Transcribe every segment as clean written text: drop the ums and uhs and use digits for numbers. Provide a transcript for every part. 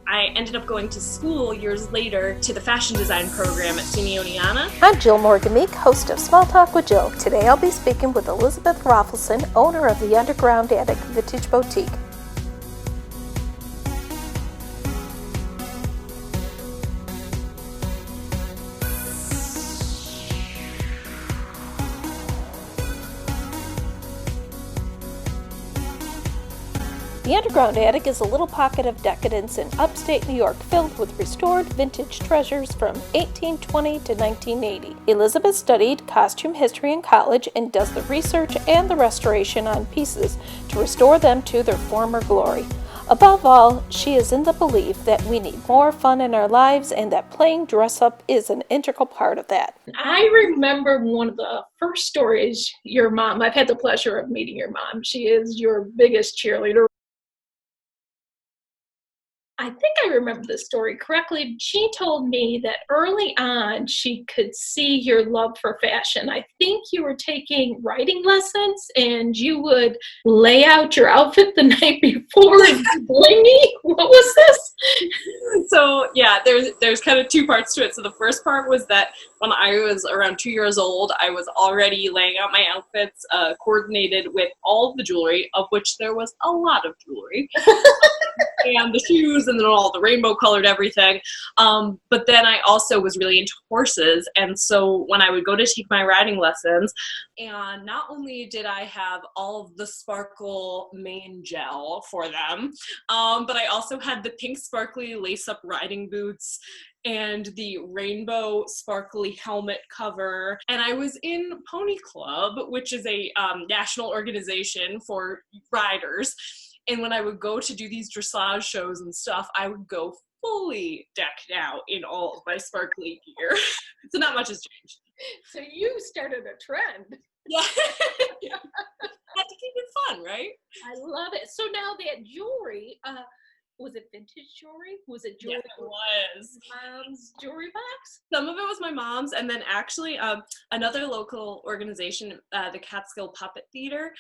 I ended up going to school years later to the fashion design program at SUNY Oneonta. I'm Jill Morgan-Meek, host of Small Talk with Jill. Today I'll be speaking with Elizabeth Raphaelson, owner of the Underground Attic Vintage Boutique. The Underground Attic is a little pocket of decadence in upstate New York filled with restored vintage treasures from 1820 to 1980. Elizabeth studied costume history in college and does the research and the restoration on pieces to restore them to their former glory. Above all, she is in the belief that we need more fun in our lives and that playing dress-up is an integral part of that. I remember one of the first stories, your mom, I've had the pleasure of meeting your mom. She is your biggest cheerleader. I think I remember the story correctly. She told me that early on she could see your love for fashion. I think you were taking writing lessons and you would lay out your outfit the night before and blingy. What was this? So yeah, there's kind of two parts to it. So the first part was that when I was around 2 years old, I was already laying out my outfits, coordinated with all of the jewelry, of which there was a lot of jewelry, and the shoes, and then all the rainbow colored everything. But then I also was really into horses, and so when I would go to take my riding lessons, and not only did I have all of the sparkle mane gel for them, but I also had the pink sparkly lace-up riding boots and the rainbow sparkly helmet cover. And I was in Pony Club, which is a national organization for riders. And when I would go to do these dressage shows and stuff, I would go fully decked out in all of my sparkly gear. So not much has changed. So you started a trend. Yeah. Yeah. Had to keep it fun, right? I love it. So now that jewelry, was it vintage jewelry? Was it jewelry? Yeah, it was. Mom's jewelry box? Some of it was my mom's, and then actually another local organization, the Catskill Puppet Theater,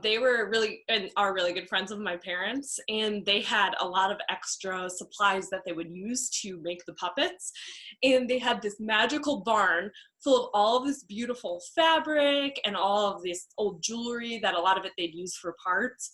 they were really and are really good friends of my parents, and they had a lot of extra supplies that they would use to make the puppets, and they had this magical barn full of all of this beautiful fabric and all of this old jewelry that a lot of it they'd use for parts,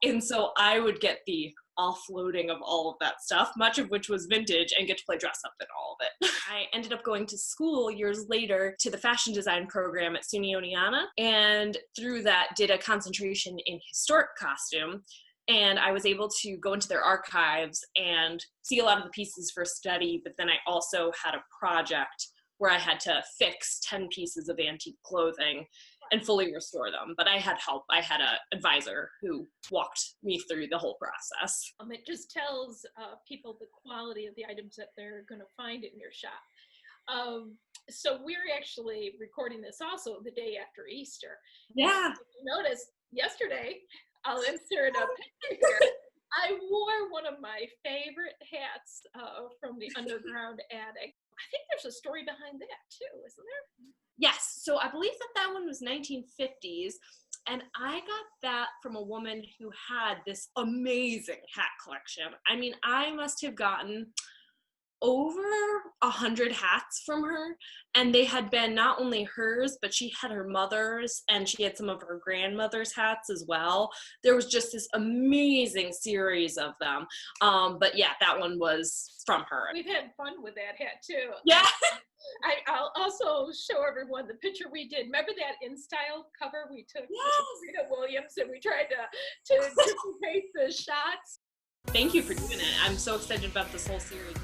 and so I would get the offloading of all of that stuff, much of which was vintage, and get to play dress up in all of it. I ended up going to school years later to the fashion design program at SUNY Oneonta, and through that did a concentration in historic costume. And I was able to go into their archives and see a lot of the pieces for study, but then I also had a project where I had to fix 10 pieces of antique clothing and fully restore them. But I had help. I had an advisor who walked me through the whole process. It just tells people the quality of the items that they're going to find in your shop. So we're actually recording this also the day after Easter. Yeah. If you notice, yesterday, I'll insert a picture here. I wore one of my favorite hats from the Underground Attic. I think there's a story behind that too, isn't there? Yes, so I believe that one was 1950s, and I got that from a woman who had this amazing hat collection. I mean, I must have gotten over 100 hats from her, and they had been not only hers, but she had her mother's, and she had some of her grandmother's hats as well. There was just this amazing series of them. But yeah, that one was from her. We've had fun with that hat too. Yeah. I'll also show everyone the picture we did. Remember that In Style cover we took? Yes. Rita Williams, and we tried to duplicate the shots. Thank you for doing it. I'm so excited about this whole series.